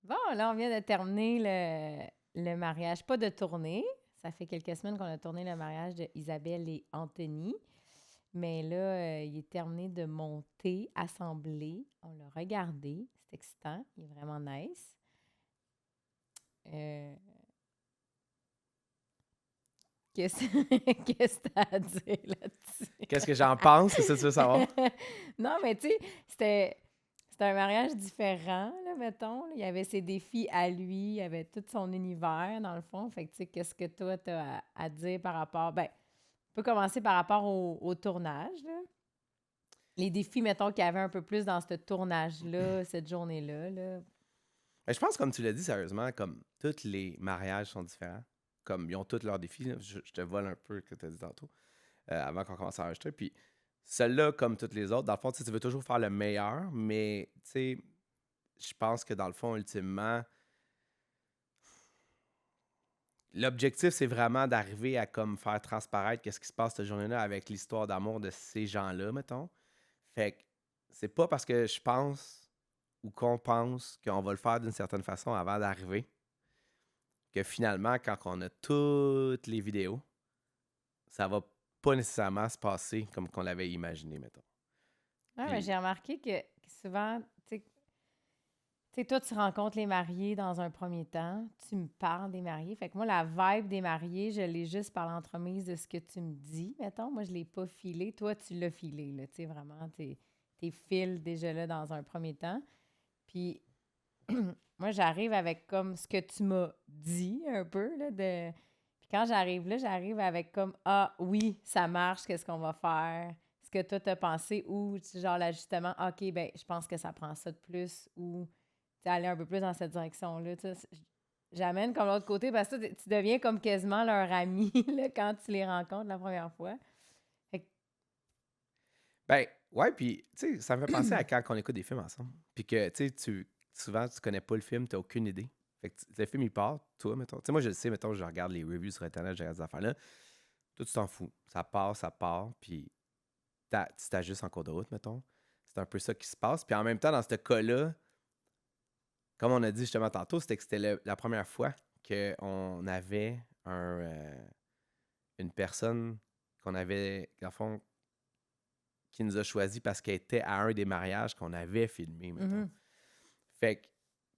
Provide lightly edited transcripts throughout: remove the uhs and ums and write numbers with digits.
Bon, là, on vient de terminer le mariage, pas de tournée. Ça fait quelques semaines qu'on a tourné le mariage de Isabelle et Anthony. Mais là, il est terminé de monter, assembler. On l'a regardé. C'est excitant. Il est vraiment nice. Euh, qu'est-ce qu'est-ce que t'as à dire Qu'est-ce que j'en pense? C'est ça que tu veux savoir? là-dessus? Non, mais tu sais, c'était un mariage différent, là, mettons. Là. Il y avait ses défis à lui, il y avait tout son univers, dans le fond. Fait que, tu sais, qu'est-ce que toi, tu as à dire par rapport... Ben, on peut commencer par rapport au tournage, là. Les défis, mettons, qu'il y avait un peu plus dans ce tournage-là, cette journée-là, là. Ben, je pense, comme tu l'as dit, sérieusement, comme tous les mariages sont différents. Comme ils ont tous leurs défis. Là. Je te vole un peu ce que tu as dit tantôt, avant qu'on commence à enregistrer. Puis celle-là, comme toutes les autres, dans le fond, tu sais, tu veux toujours faire le meilleur, mais tu sais, je pense que dans le fond, ultimement, l'objectif, c'est vraiment d'arriver à comme faire transparaître qu'est-ce qui se passe cette journée-là avec l'histoire d'amour de ces gens-là, mettons. Fait que c'est pas parce que je pense ou qu'on pense qu'on va le faire d'une certaine façon avant d'arriver que finalement, quand on a toutes les vidéos, ça va pas nécessairement se passer comme qu'on l'avait imaginé, mettons. Ouais, mais Puis, j'ai remarqué que souvent, tu sais, toi, tu rencontres les mariés dans un premier temps, tu me parles des mariés. Fait que moi, la vibe des mariés, je l'ai juste par l'entremise de ce que tu me dis, mettons. Moi, je l'ai pas filé. Toi, tu l'as filé, là, tu sais, vraiment, t'es fil déjà là dans un premier temps. Puis, moi, j'arrive avec comme ce que tu m'as dit un peu, là, de... Puis quand j'arrive là, j'arrive avec comme, ah oui, ça marche, qu'est-ce qu'on va faire? Ce que toi, t'as pensé ou, genre, l'ajustement, OK, ben je pense que ça prend ça de plus ou aller un peu plus dans cette direction-là. J'amène comme l'autre côté parce que tu deviens comme quasiment leur ami là, quand tu les rencontres la première fois. Fait que, ben, ouais, puis, tu sais, ça me fait penser à quand on écoute des films ensemble. Puis que, tu sais, souvent, tu connais pas le film, t'as aucune idée. Fait que le film, il part, toi, mettons. Tu sais, moi, je le sais, mettons, je regarde les reviews sur Internet, je regarde ces affaires-là. Toi, tu t'en fous. Ça part, puis tu t'ajustes en cours de route, mettons. C'est un peu ça qui se passe. Puis en même temps, dans ce cas-là, comme on a dit justement tantôt, c'était que c'était la première fois qu'on avait une personne qu'on avait, dans le fond, qui nous a choisi parce qu'elle était à un des mariages qu'on avait filmé, mettons. mhm. Fait que,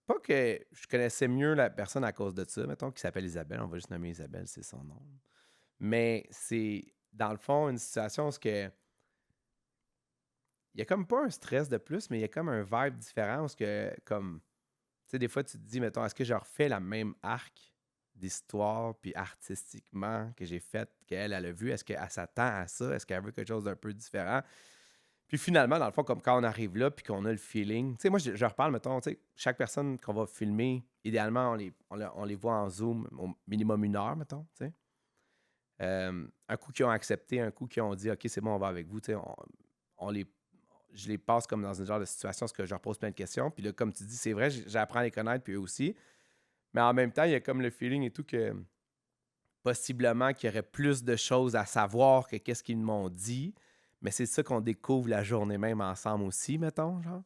pas que je connaissais mieux la personne à cause de ça, mettons, qui s'appelle Isabelle. On va juste nommer Isabelle, c'est son nom. Mais c'est, dans le fond, une situation où il y a comme pas un stress de plus, mais il y a comme un vibe différent. Où comme, tu sais, des fois, tu te dis, mettons, est-ce que je refais la même arc d'histoire, puis artistiquement, que j'ai faite, qu'elle, elle a vu? Est-ce qu'elle s'attend à ça? Est-ce qu'elle veut quelque chose d'un peu différent? Puis finalement, dans le fond, comme quand on arrive là, puis qu'on a le feeling, tu sais, moi, je reparle, mettons, tu sais, chaque personne qu'on va filmer, idéalement, on les voit en Zoom au minimum 1 heure, mettons, tu sais. Un coup qui ont accepté, un coup qui ont dit, OK, c'est bon, on va avec vous, tu sais, on les, je les passe comme dans une genre de situation, parce que je leur pose plein de questions. Puis là, comme tu dis, c'est vrai, j'apprends à les connaître, puis eux aussi. Mais en même temps, il y a comme le feeling et tout que possiblement qu'il y aurait plus de choses à savoir que qu'est-ce qu'ils m'ont dit. Mais c'est ça qu'on découvre la journée même ensemble aussi, mettons, genre.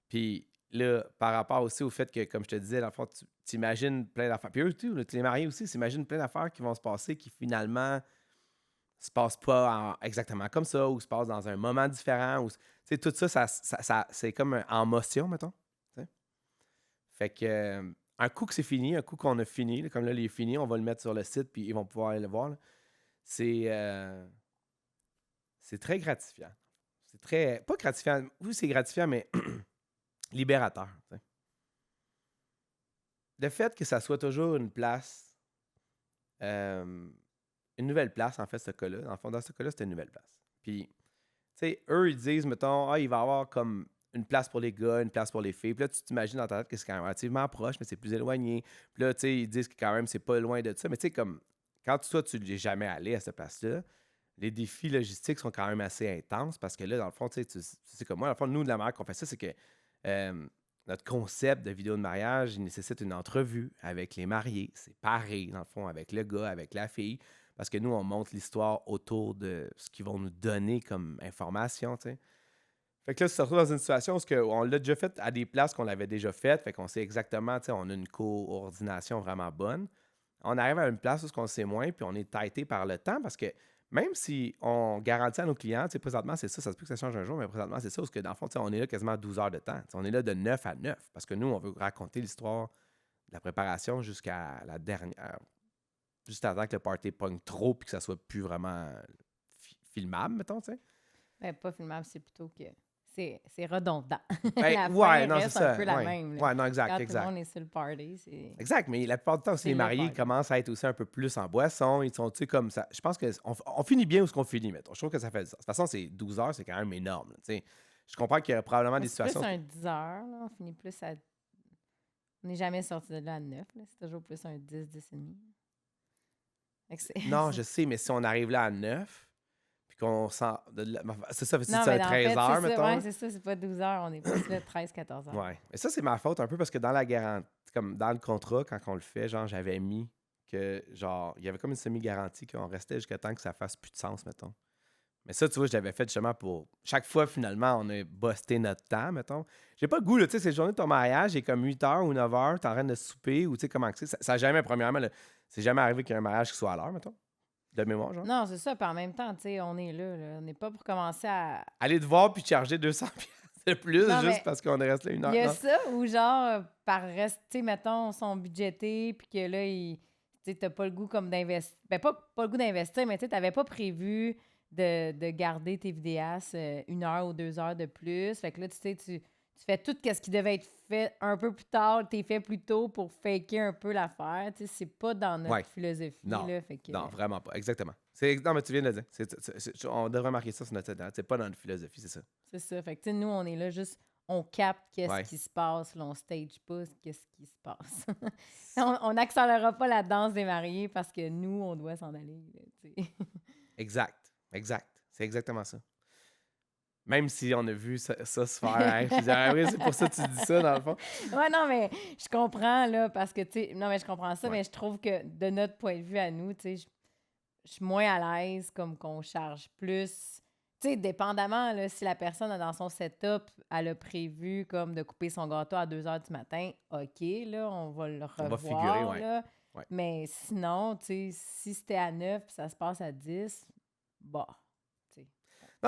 Puis là, par rapport aussi au fait que, comme je te disais, dans le fond, tu t'imagines plein d'affaires. Puis eux, tout, les mariés aussi, s'imaginent plein d'affaires qui vont se passer qui finalement se passent pas exactement comme ça ou se passent dans un moment différent. Ou, tu sais, tout ça, c'est comme en motion, mettons. Tu sais. Fait que un coup que c'est fini, un coup qu'on a fini, là, comme là, il est fini, on va le mettre sur le site puis ils vont pouvoir aller le voir. Là. C'est euh, c'est très gratifiant. C'est très. Pas gratifiant. Oui, c'est gratifiant, mais libérateur. Tu sais. Le fait que ça soit toujours une place, euh, une nouvelle place, en fait, ce cas-là. Dans le fond, dans ce cas-là, c'était une nouvelle place. Puis, tu sais, eux, ils disent, mettons, ah, il va y avoir comme une place pour les gars, une place pour les filles. Puis là, tu t'imagines dans ta tête que c'est quand même relativement proche, mais c'est plus éloigné. Puis là, tu sais, ils disent que quand même, c'est pas loin de ça. Mais tu sais, comme, quand toi, tu n'es jamais allé à cette place-là, les défis logistiques sont quand même assez intenses parce que là, dans le fond, tu sais comme moi, dans le fond, nous, de la manière qu'on fait ça, c'est que euh, notre concept de vidéo de mariage, il nécessite une entrevue avec les mariés, séparés, dans le fond, avec le gars, avec la fille, parce que nous, on montre l'histoire autour de ce qu'ils vont nous donner comme information, tu sais. Fait que là, tu te retrouves dans une situation où on l'a déjà fait à des places qu'on l'avait déjà fait. Fait qu'on sait exactement, tu sais, on a une coordination vraiment bonne. On arrive à une place où on sait moins, puis on est tighté par le temps parce que même si on garantit à nos clients, tu sais, présentement, c'est ça se peut que ça change un jour, mais présentement, c'est ça, parce que dans le fond, tu sais, on est là quasiment 12 heures de temps. Tu sais, on est là de 9 à 9 parce que nous, on veut raconter l'histoire de la préparation jusqu'à la dernière, juste avant que le party pogne trop puis que ça soit plus vraiment filmable, mettons, tu sais. Ben, pas filmable, c'est plutôt que c'est redondant. Ben, La ouais, fin non, c'est reste un ça. peu la Ouais, même. Là. ouais, non, exact, Quand tout le exact. monde est sur le party, c'est Exact, mais la plupart du temps aussi, les le mariés party. commencent à être aussi un peu plus en boisson. Ils sont, tu sais, comme ça. Je pense qu'on finit bien où ce qu'on finit, mettons. Je trouve que ça fait du sens. De toute façon, c'est 12 heures, c'est quand même énorme, là, tu sais. Je comprends qu'il y a probablement Mais des c'est plus situations. un 10 heures. Là. On finit plus à. On n'est jamais sorti de là à 9. Là. C'est toujours plus un 10, 10 et demi. Fait que Non, je sais, mais si on arrive là à 9, puis qu'on sent. C'est ça, Non, c'est mais un en 13 fait, heures, c'est ça. mettons. Ouais, Là. c'est ça. C'est pas 12 heures. On est plus là 13, 14 heures. Ouais. Mais ça, c'est ma faute un peu parce que dans la garantie, comme dans le contrat, quand on le fait, genre, j'avais mis que, genre, il y avait comme une semi-garantie qu'on restait jusqu'à temps que ça fasse plus de sens, mettons. Mais ça, tu vois, je l'avais fait justement pour. Chaque fois, finalement, on a busté notre temps, mettons. J'ai pas le goût, là, tu sais, cette journée de ton mariage, j'ai comme 8 heures ou 9 heures, t'es en train de souper, ou tu sais, comment que c'est. Ça n'a jamais, premièrement, là, c'est jamais arrivé qu'il y ait un mariage qui soit à l'heure, mettons. De mémoire, genre. Non, c'est ça. Puis en même temps, tu sais, on est là, là. On n'est pas pour commencer à. Aller te voir puis te charger 200 de plus Non, juste mais parce qu'on est resté là une il heure. y a Non. ça ou genre, par reste, tu sais, mettons, sont budgétés, puis que là, tu sais, t'as pas le goût comme d'investir. Ben, pas le goût d'investir, mais tu sais, t'avais pas prévu de garder tes vidéastes 1 heure ou 2 heures de plus. Fait que là, tu sais, tu fais tout ce qui devait être fait un peu plus tard, t'es fait plus tôt pour faker un peu l'affaire. Tu sais, c'est pas dans notre Ouais. philosophie, Non. là. Fait que, Non, vraiment pas. Exactement. Non, mais tu viens de le dire. On devrait marquer ça sur notre tête. C'est pas dans notre philosophie, c'est ça. c'est ça. Fait que, tu sais, nous, on est là juste, on capte qu'est-ce Ouais. qui se passe, là, on stage pas qu'est-ce qui se passe. On n'accélérera pas la danse des mariés parce que nous, on doit s'en aller, là, tu sais. Exact. Exact. C'est exactement ça. Même si on a vu ça se faire à oui, c'est pour ça que tu dis ça, dans le fond. Ouais, non, mais je comprends, là, parce que, tu sais, non, mais je comprends ça, Ouais. mais je trouve que de notre point de vue à nous, tu sais, je suis moins à l'aise comme qu'on charge plus. Tu sais, dépendamment, là, si la personne a dans son setup, elle a prévu comme de couper son gâteau à 2 heures du matin, OK, là, on va le revoir, On va figurer, ouais. là. Ouais. Mais sinon, tu sais, si c'était à 9 puis ça se passe à 10, bah, tu sais.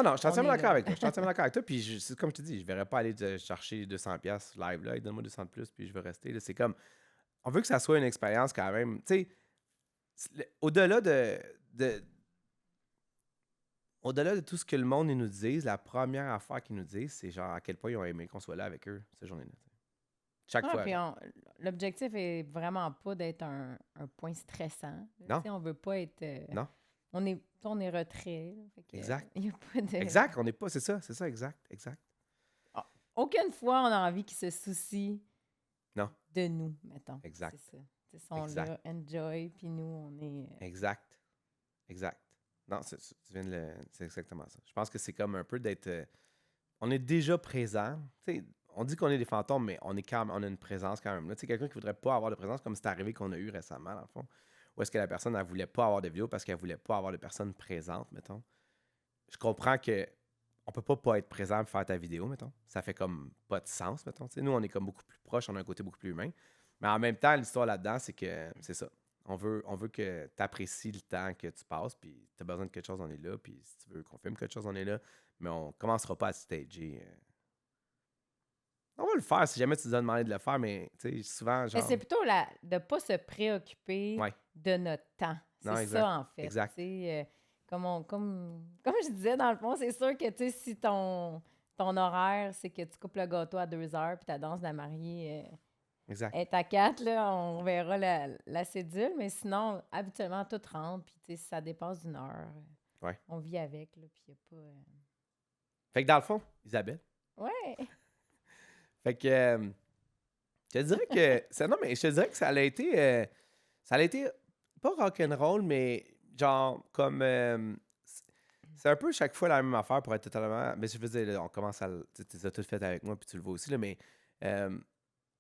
Non, je suis On entièrement est d'accord là. avec toi. Je suis entièrement d'accord avec toi. Puis, c'est comme je te dis, je ne verrais pas aller te chercher 200$ live là. Donne-moi 200 de plus, puis je vais rester. Là. C'est comme. On veut que ça soit une expérience quand même. Tu sais, au-delà au-delà de tout ce que le monde nous dise, la première affaire qu'ils nous disent, c'est genre à quel point ils ont aimé qu'on soit là avec eux cette journée-là. Chaque Ouais, fois. puis là. l'objectif est vraiment pas d'être un point stressant. Non. Tu sais, on veut pas être. Non. On est retrait. Là, fait que, Exact. y a pas de... Exact. On n'est pas. C'est ça, exact. Exact. Aucune fois on a envie qu'ils se soucient Non. de nous, mettons. Exact. C'est ça. Ils sont Exact. là, enjoy, puis nous, on est. Exact. Exact. Non, tu viens de c'est exactement ça. Je pense que c'est comme un peu d'être. On est déjà présent. Tu sais, on dit qu'on est des fantômes, mais on a une présence quand même. Tu sais, quelqu'un qui voudrait pas avoir de présence, comme c'est arrivé qu'on a eu récemment, dans le fond. Ou est-ce que la personne, elle voulait pas avoir de vidéo parce qu'elle voulait pas avoir de personnes présentes, mettons. Je comprends que on peut pas être présent pour faire ta vidéo, mettons. Ça fait comme pas de sens, mettons. Tu sais, nous, on est comme beaucoup plus proches, on a un côté beaucoup plus humain. Mais en même temps, l'histoire là-dedans, c'est que c'est ça. On veut que tu apprécies le temps que tu passes, puis tu as besoin de quelque chose, on est là. Puis si tu veux qu'on filme quelque chose, on est là. Mais on commencera pas à stager. On va le faire si jamais tu nous as demandé de le faire, mais tu sais, souvent, Mais genre. c'est plutôt de ne pas se préoccuper Ouais. de notre temps. Non, C'est exact. ça, en fait. Exact. Tu sais, comme je disais, dans le fond, c'est sûr que tu sais, si ton horaire, c'est que tu coupes le gâteau à 2 heures, puis ta danse de la mariée Exact. est à 4, là, on verra la cédule. Mais sinon, habituellement, tout rentre, puis tu sais, si ça dépasse d'1 heure, Ouais. on vit avec, là, puis il n'y a pas... Fait que dans le fond, Isabelle. Ouais! Fait que je te dirais que. Non, mais je te dirais que ça a été. Ça a été pas rock'n'roll, mais genre comme. C'est un peu chaque fois la même affaire pour être totalement. Mais je veux dire, là, on commence à. Tu as tout fait avec moi, puis tu le vois aussi, là, mais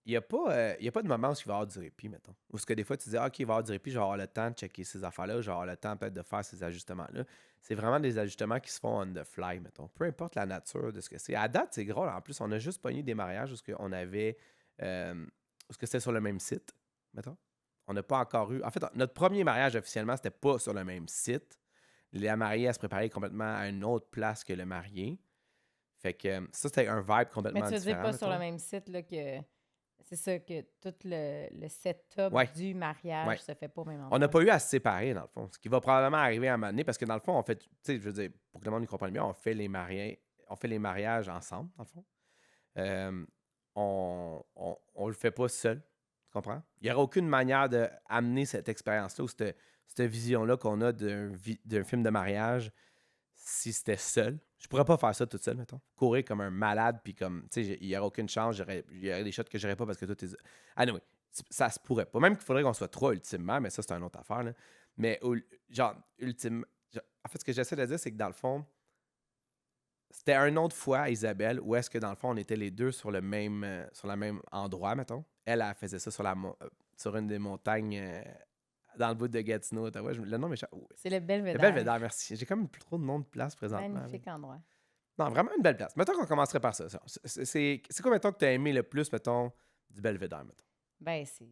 il n'y a pas de moment où il va y avoir du répit, mettons. Où ce que des fois, tu dis, OK, il va y avoir du répit, je vais avoir le temps de checker ces affaires-là, je vais avoir le temps peut-être de faire ces ajustements-là. C'est vraiment des ajustements qui se font on the fly, mettons. Peu importe la nature de ce que c'est. À date, c'est gros. En plus, on a juste pogné des mariages où on avait... où ce que c'était sur le même site, mettons. On n'a pas encore eu... En fait, notre premier mariage, officiellement, c'était pas sur le même site. La mariée, elle se préparait complètement à une autre place que le marié. Fait que ça, c'était un vibe Mais complètement tu veux dire différent, pas sur le mettons. même site là, que c'est ça que tout le setup Ouais, du mariage ouais. se fait pas au même On n'a endroit. pas eu à se séparer, dans le fond. Ce qui va probablement arriver à un moment donné, parce que dans le fond, on fait, tu sais, je veux dire, pour que le monde y comprenne bien, on fait les mariages ensemble, dans le fond. Euh, on le fait pas seul, tu comprends? Il n'y aura aucune manière d'amener cette expérience-là ou cette vision-là qu'on a d'un film de mariage si c'était seul. Je pourrais pas faire ça toute seule, mettons. Courir comme un malade, puis comme, tu sais, il n'y aurait aucune chance. Il y aurait des shots que j'aurais pas parce que tout est. Ah non, oui, ça se pourrait pas. Même qu'il faudrait qu'on soit trois ultimement, mais ça, c'est une autre affaire, là. Mais, genre, ultime. En fait, ce que j'essaie de dire, c'est que dans le fond, c'était une autre fois, Isabelle, où est-ce que dans le fond, on était les deux sur le même endroit, mettons. Elle faisait ça sur une des montagnes dans le bout de Gatineau, Ottawa. Le nom m'échappe. C'est le Le Belvédère. Belvédère, merci. J'ai comme plus trop de nom de place présentement. Magnifique endroit. Non, vraiment une belle place. Mettons qu'on commencerait par ça. C'est quoi, mettons, que tu as aimé le plus, mettons, du Belvédère, mettons? Ben, c'est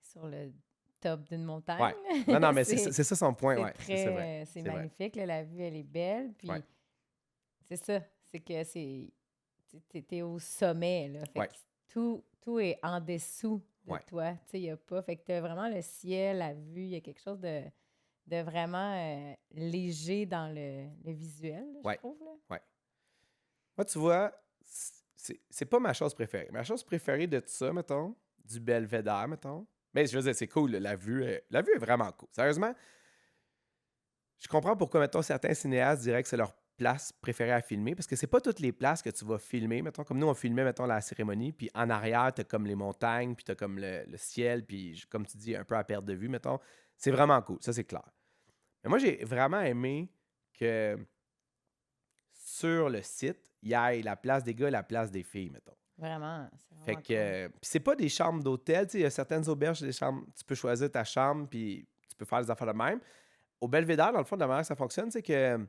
sur le top d'une montagne. Ouais. là. Non, mais c'est ça son point, c'est ouais. C'est vrai. très, c'est C'est vrai. magnifique. Là, la vue, elle est belle. Puis Ouais. c'est ça. C'est que t'es au sommet. Là. Fait Ouais. que tout est en dessous de Ouais. toi. Tu sais, il n'y a pas. Fait que t'as vraiment le ciel, la vue. Il y a quelque chose de vraiment léger dans le visuel, là, Ouais. je trouve. Là. Ouais. Moi, tu vois, c'est pas ma chose préférée. Ma chose préférée de tout ça, mettons, du Belvédère, mettons. Mais je veux dire, c'est cool, la vue est vraiment cool. Sérieusement, je comprends pourquoi, mettons, certains cinéastes diraient que c'est leur place préférée à filmer, parce que c'est pas toutes les places que tu vas filmer, mettons, comme nous, on filmait, mettons, la cérémonie, puis en arrière, t'as comme les montagnes, puis t'as comme le ciel, puis comme tu dis, un peu à perte de vue, mettons. C'est vraiment cool, ça, c'est clair. Mais moi, j'ai vraiment aimé que sur le site, il y ait la place des gars et la place des filles, mettons. Vraiment, c'est Fait vraiment que, puis c'est pas des chambres d'hôtel, tu sais, il y a certaines auberges, des chambres, tu peux choisir ta chambre, puis tu peux faire les affaires de même. Au Belvédère, dans le fond, de la manière que ça fonctionne, c'est que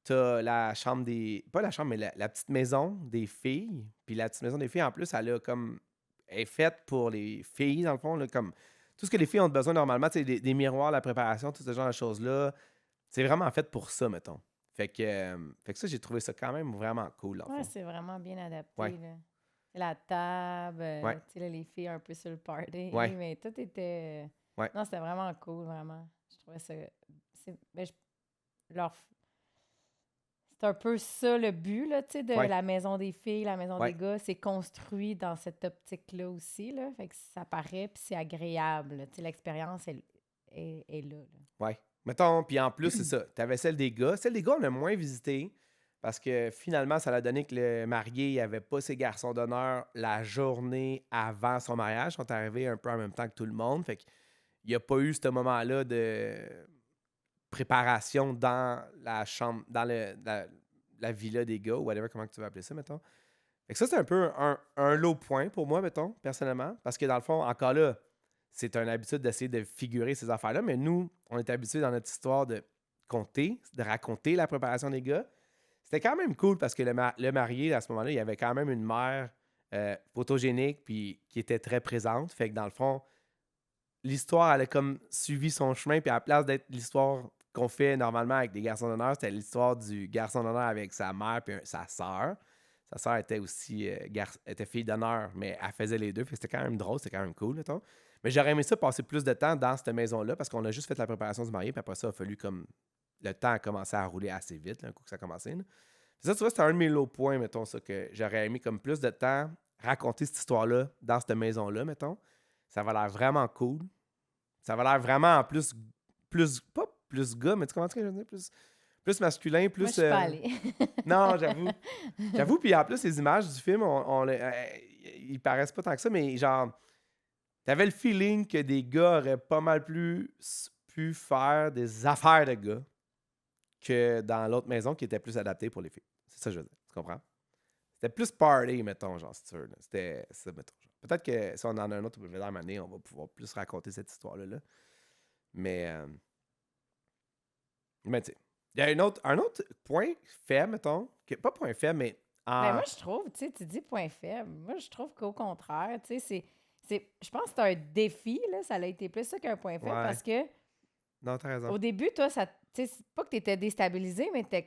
t'as la chambre des... Pas la chambre, mais la petite maison des filles. Puis la petite maison des filles, en plus, elle a comme... Elle est faite pour les filles, dans le fond, là, comme... Tout ce que les filles ont besoin normalement, tu sais, des miroirs, la préparation, tout ce genre de choses-là, c'est vraiment fait pour ça, mettons. Fait que ça, j'ai trouvé ça quand même vraiment cool, en Ouais, fond. c'est vraiment bien adapté. Ouais. Là. C'est la table, Ouais. tu sais, là, les filles un peu sur le party. Ouais. Mais tout était. Ouais. Non, c'était vraiment cool, vraiment. Je trouvais ça. Ben, c'est un peu ça le but, là, tu sais, de Ouais. la maison des filles, la maison Ouais. des gars. C'est construit dans cette optique-là aussi, là. Fait que ça paraît, puis c'est agréable. Tu sais, l'expérience est là, là. Ouais. Mettons, puis en plus, c'est ça. T'avais celle des gars. Celle des gars, on a moins visité parce que finalement, ça a donné que le marié, il avait pas ses garçons d'honneur la journée avant son mariage. Ils sont arrivés un peu en même temps que tout le monde. Fait qu'il n'y a pas eu ce moment-là de préparation dans la chambre, dans la villa des gars, ou whatever, comment tu veux appeler ça, mettons. Fait que ça, c'est un peu un low point pour moi, mettons, personnellement. Parce que dans le fond, encore là, c'est une habitude d'essayer de figurer ces affaires-là, mais nous, on est habitués dans notre histoire de compter, de raconter la préparation des gars. C'était quand même cool parce que le marié, à ce moment-là, il avait quand même une mère photogénique puis qui était très présente. Fait que dans le fond, l'histoire, elle a comme suivi son chemin, puis à la place d'être l'histoire qu'on fait normalement avec des garçons d'honneur, c'était l'histoire du garçon d'honneur avec sa mère puis sa sœur. Sa sœur était aussi était fille d'honneur, mais elle faisait les deux. Fait que c'était quand même drôle, c'était quand même cool, mettons. Mais j'aurais aimé ça passer plus de temps dans cette maison-là parce qu'on a juste fait la préparation du marié, puis après ça, il a fallu comme le temps a commencé à rouler assez vite, là, un coup que ça a commencé. Là. Ça, tu vois, c'était un de mes low points, mettons, ça, que j'aurais aimé comme plus de temps raconter cette histoire-là dans cette maison-là, mettons. Ça va l'air vraiment cool. Ça va l'air vraiment en plus pas plus gars, mais tu comprends ce que je veux dire? Plus masculin, plus... Moi, je suis pas allée. Non, j'avoue. J'avoue, puis en plus, les images du film, ils paraissent pas tant que ça, mais genre, t'avais le feeling que des gars auraient pas mal plus pu faire des affaires de gars que dans l'autre maison qui était plus adaptée pour les filles. C'est ça que je veux dire. Tu comprends? C'était plus party, mettons, genre, si tu veux. Là. C'était ça, mettons. Genre. Peut-être que si on en a un autre belvédère à un moment donné, on va pouvoir plus raconter cette histoire-là. Là. Mais tu sais, il y a un autre point faible, mettons, pas point faible, mais Ben moi, je trouve, tu sais, tu dis point faible. Moi, je trouve qu'au contraire, tu sais, je pense que c'est un défi, là. Ça a été plus ça qu'un point faible Ouais. parce que Non, t'as raison. au début, toi, tu sais, c'est pas que tu étais déstabilisé, mais tu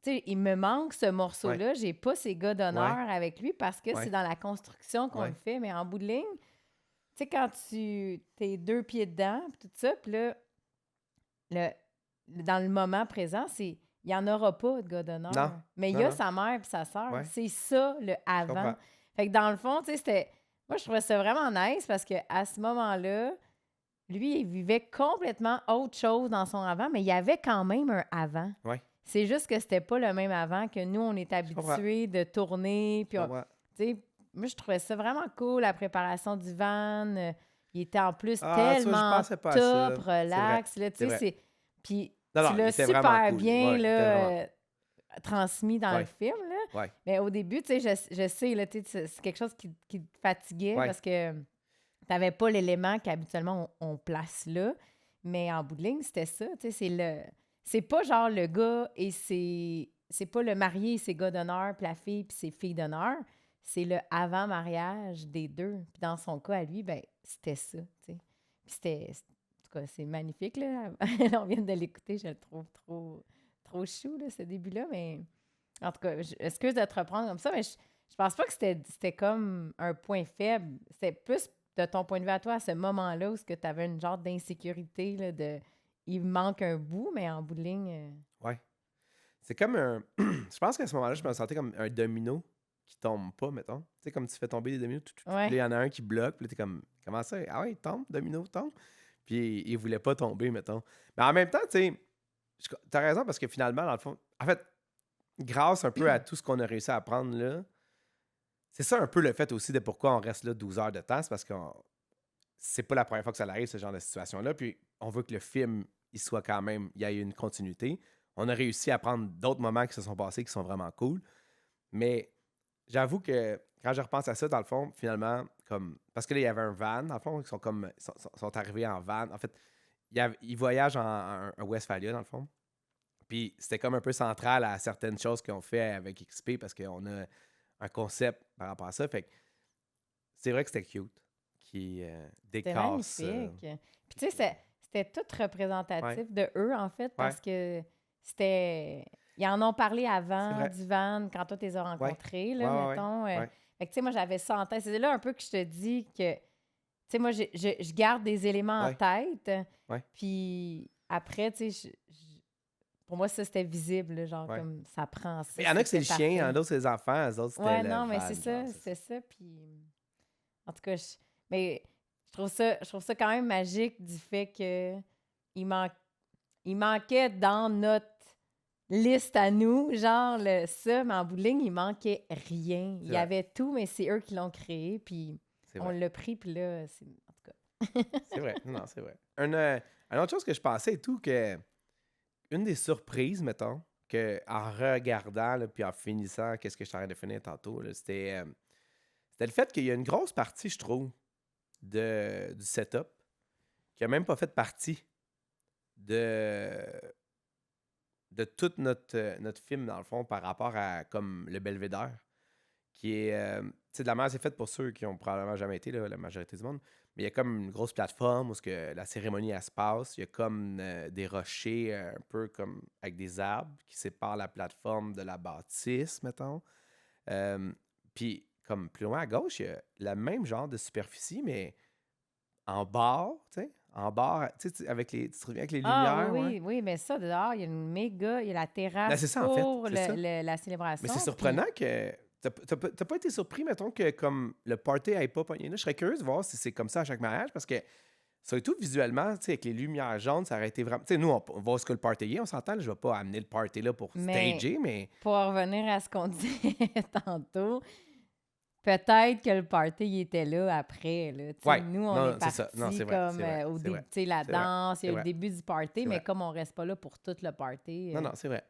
sais, il me manque ce morceau-là. J'ai pas ces gars d'honneur avec lui parce que c'est dans la construction qu'on le fait. Mais en bout de ligne, tu sais, quand t'es 2 pieds dedans, pis tout ça, puis là, dans le moment présent, il n'y en aura pas de gars d'honneur. Non. Mais il y a sa mère et sa sœur. Ouais. C'est ça, le Je avant. comprends. Fait que dans le fond, tu sais, c'était... Moi, je trouvais ça vraiment nice parce qu'à ce moment-là, lui, il vivait complètement autre chose dans son avant, mais il y avait quand même un avant. Ouais. C'est juste que c'était pas le même avant que nous, on est habitués de tourner. Puis, tu sais, moi, je trouvais ça vraiment cool, la préparation du van. Il était en plus tellement top, relax. Là, tu sais, puis tu l'as super bien là, transmis dans le film. Là. Mais au début, tu sais, je sais, là, c'est quelque chose qui te fatiguait parce que tu n'avais pas l'élément qu'habituellement on place là. Mais en bout de ligne, c'était ça. Tu sais, c'est pas genre le gars et c'est pas le marié et ses gars d'honneur, puis la fille puis ses filles d'honneur. C'est le avant-mariage des deux. Puis dans son cas, à lui, ben c'était ça, tu sais. Puis c'était... En tout cas, c'est magnifique, là. On vient de l'écouter, je le trouve trop chou, là, ce début-là, mais... En tout cas, excuse de te reprendre comme ça, mais je pense pas que c'était comme un point faible. C'était plus de ton point de vue à toi, à ce moment-là, où tu avais une genre d'insécurité, là, il me manque un bout, mais en bout de ligne... Ouais. C'est comme un... je pense qu'à ce moment-là, je me sentais comme un domino qui tombe pas, mettons. Tu sais, comme tu fais tomber des dominos, puis il y en a un qui bloque, puis là, t'es comme, comment ça? Ah ouais, il tombe, domino, tombe. Puis il voulait pas tomber, mettons. Mais en même temps, tu sais, t'as raison, parce que finalement, dans le fond, en fait, grâce un peu à tout ce qu'on a réussi à apprendre là, c'est ça un peu le fait aussi de pourquoi on reste là 12 heures de temps, c'est parce que c'est pas la première fois que ça arrive, ce genre de situation-là, puis on veut que le film, il soit quand même, il y ait une continuité. On a réussi à prendre d'autres moments qui se sont passés qui sont vraiment cool, mais j'avoue que quand je repense à ça, dans le fond, finalement, comme parce que là, il y avait un van, dans le fond, ils sont arrivés en van. En fait, ils voyagent en Westphalia, dans le fond. Puis c'était comme un peu central à certaines choses qu'on fait avec XP parce qu'on a un concept par rapport à ça. Fait que c'est vrai que c'était cute qui décasse. C'était magnifique. Puis tu sais, c'était tout représentatif de eux, en fait, parce que c'était... Ils en ont parlé avant du van, quand toi, tu les as rencontrés, là, mettons. Fait que, tu sais, moi, j'avais ça en tête. C'est là un peu que je te dis que, tu sais, moi, je garde des éléments en tête. Puis après, tu sais, pour moi, ça, c'était visible, là, genre, comme ça prend ça. Il y en a que c'est le chien, il y en a d'autres, c'est les enfants, les autres, c'était le non, mais van, c'est ça. Puis, en tout cas, mais je trouve ça quand même magique du fait que il manquait dans notre liste à nous, genre ça, mais en bout de ligne, il manquait rien. Il y avait tout, mais c'est eux qui l'ont créé, puis on l'a pris, puis là, en tout cas. C'est vrai, non, c'est vrai. Une autre chose que je pensais et tout, que une des surprises, mettons, que en regardant, là, puis en finissant, qu'est-ce que je t'arrête de finir tantôt, là, c'était le fait qu'il y a une grosse partie, je trouve, du setup qui n'a même pas fait partie de tout notre film, dans le fond, par rapport à comme le Belvédère, qui est... tu sais, de la manière, c'est fait pour ceux qui ont probablement jamais été, là, la majorité du monde, mais il y a comme une grosse plateforme où que la cérémonie, elle se passe. Il y a comme des rochers, un peu comme avec des arbres qui séparent la plateforme de la bâtisse, mettons. Puis, comme plus loin à gauche, il y a le même genre de superficie, mais en bas, tu sais, avec les, tu te souviens avec les lumières? Oui, mais ça, dehors, il y a il y a la terrasse c'est ça, en fait, pour c'est ça. la célébration. Mais c'est surprenant que... T'as pas été surpris, mettons, que comme le party n'ait pas pogné là? Je serais curieuse de voir si c'est comme ça à chaque mariage, parce que, surtout visuellement, tu sais, avec les lumières jaunes, ça aurait été vraiment... Tu sais, nous, on voit ce que le party est, on s'entend, là, je vais pas amener le party là pour stager, mais... Pour revenir à ce qu'on disait tantôt, peut-être que le party, il était là après, là. Nous, on est partis comme au début, tu sais, la danse, il y a eu le début du party, mais comme on reste pas là pour tout le party... Non, c'est vrai.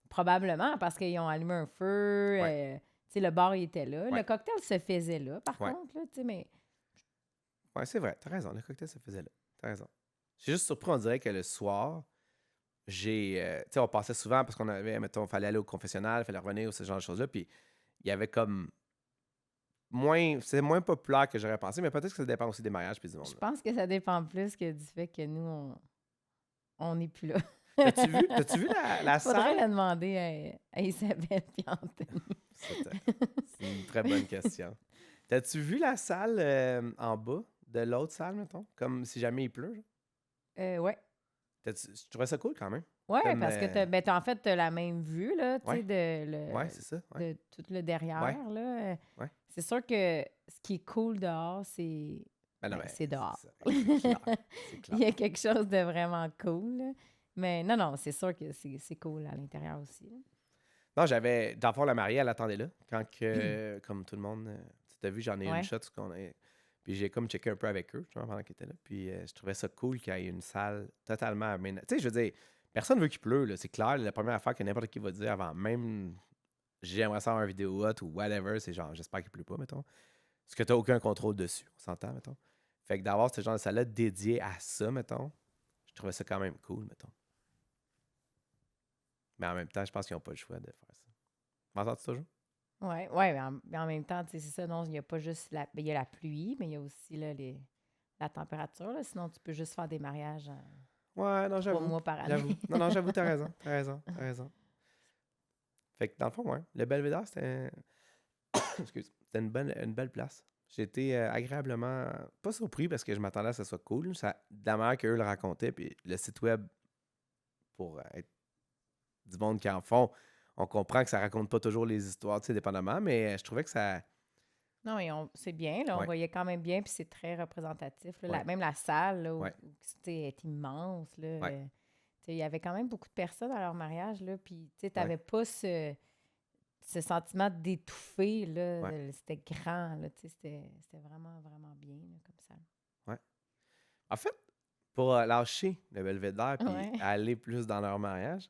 Probablement, parce qu'ils ont allumé un feu... tu sais, le bar, il était là. Le cocktail se faisait là, par contre, là, tu sais, mais Ouais, c'est vrai. T'as raison. Le cocktail se faisait là. T'as raison. J'ai juste surpris, on dirait que le soir, tu sais, on passait souvent parce qu'on avait, mettons, fallait aller au confessionnal, fallait revenir ou ce genre de choses-là. Puis il y avait comme c'est moins populaire que j'aurais pensé, mais peut-être que ça dépend aussi des mariages puis du Je monde. pense que ça dépend plus que du fait que nous, on n'est plus là. T'as-tu vu la Faudrait salle? la demander à Isabelle et Anthony. C'est une très bonne question. T'as-tu vu la salle en bas de l'autre salle, mettons? Comme si jamais il pleut, genre? Ouais. Je trouvais ça cool quand même. Ouais, Comme, parce que en fait, t'as la même vue, là, tu sais, ouais, ouais, c'est ça. Ouais, de tout le derrière, ouais, là. ouais. C'est sûr que ce qui est cool dehors, c'est Ben non, ben, mais c'est dehors. c'est clair. C'est Il clair. y a quelque chose de vraiment cool, là. Mais non, c'est sûr que c'est cool à l'intérieur aussi, là. Non, dans le fond, la mariée, elle attendait là. Quand que, comme tout le monde, tu as vu, j'en ai une Ouais. shot. Puis j'ai comme checké un peu avec eux, tu vois, pendant qu'ils étaient là. Puis je trouvais ça cool qu'il y ait une salle totalement aménagée. Tu sais, je veux dire, personne veut qu'il pleut, là. C'est clair, la première affaire que n'importe qui va dire avant même j'aimerais ça avoir un vidéo hot ou whatever, c'est genre j'espère qu'il pleut pas, mettons. Parce que tu n'as aucun contrôle dessus, on s'entend, mettons. Fait que d'avoir ce genre de salle-là dédiée à ça, mettons, je trouvais ça quand même cool, mettons. Mais en même temps, je pense qu'ils n'ont pas le choix de faire ça. M'entends-tu toujours? Ouais, mais en même temps, tu sais, c'est ça, non, il n'y a pas juste il y a la pluie, mais il y a aussi là, la température, là, sinon tu peux juste faire des mariages Ouais, non, 3 j'avoue. mois par année. J'avoue. Non, j'avoue, t'as raison. T'as raison. T'as raison. Fait que dans le fond, ouais, le Belvédère, c'était. Excuse. C'était une belle place. J'ai été agréablement. Pas surpris parce que je m'attendais à ce que ça soit cool. De la manière qu'eux le racontaient, puis le site web, pour être du monde qui en font, on comprend que ça raconte pas toujours les histoires, tu sais, dépendamment, mais je trouvais que ça. Non, mais c'est bien, là, on Ouais, voyait quand même bien, puis c'est très représentatif, là. ouais, Même la salle, là, ouais, tu sais, est immense, là. ouais, Tu sais, il y avait quand même beaucoup de personnes à leur mariage, là, puis tu sais, ouais, t'avais pas ce sentiment d'étouffer, là. ouais, C'était grand, là, tu sais, c'était vraiment, vraiment bien, là, comme ça. ouais. En fait, pour lâcher le Belvédère puis Ouais. aller plus dans leur mariage,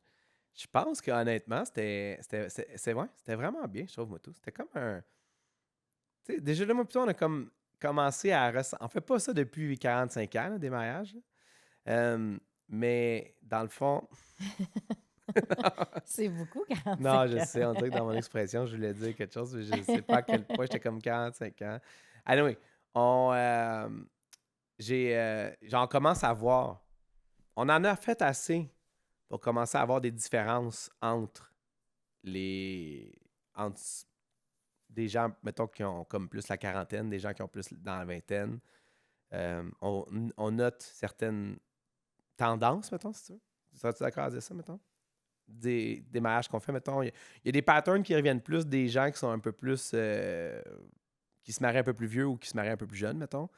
je pense qu'honnêtement, c'était vraiment bien, je trouve, moi, tout. C'était comme un. Tu sais, déjà là, moi, plutôt, on a comme commencé à. On fait pas ça depuis 45 ans, là, des mariages. Là. Mais dans le fond. C'est beaucoup, Non, 45 je ans. sais, on dirait que dans mon expression, je voulais dire quelque chose, mais je sais pas à quel point j'étais comme 45 ans. Anyway, on commence à voir. On en a fait assez pour commencer à avoir des différences entre des gens, mettons, qui ont comme plus la quarantaine, des gens qui ont plus dans la vingtaine. On note certaines tendances, mettons, si tu veux. Serais-tu d'accord à dire ça, mettons? Des mariages qu'on fait, mettons. Il y a des patterns qui reviennent plus des gens qui sont un peu plus. Qui se marient un peu plus vieux ou qui se marient un peu plus jeunes, mettons.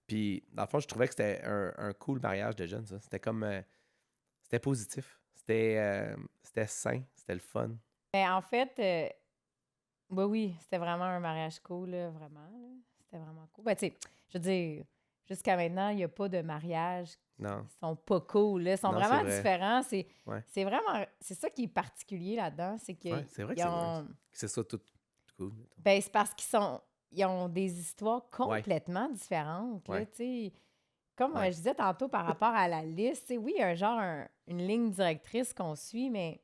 Puis, dans le fond, je trouvais que c'était un cool mariage de jeunes, ça. C'était comme. C'était positif. C'était sain. C'était le fun. Mais en fait, oui, c'était vraiment un mariage cool, là, vraiment, là. C'était vraiment cool. Ben, tu sais, je veux dire, jusqu'à maintenant, il n'y a pas de mariage Non. qui sont pas cool, là. Ils sont Non, c'est vraiment vrai. différents. Ouais. C'est vraiment... C'est ça qui est particulier là-dedans, c'est Ouais, qu'ils c'est vrai que c'est weird. ont... Que c'est ça tout cool. Mettons. Ben, c'est parce ils ont des histoires Ouais. complètement différentes, là, Ouais. tu sais. Comme Ouais. je disais tantôt par rapport à la liste, tu sais, oui, il y a une ligne directrice qu'on suit, mais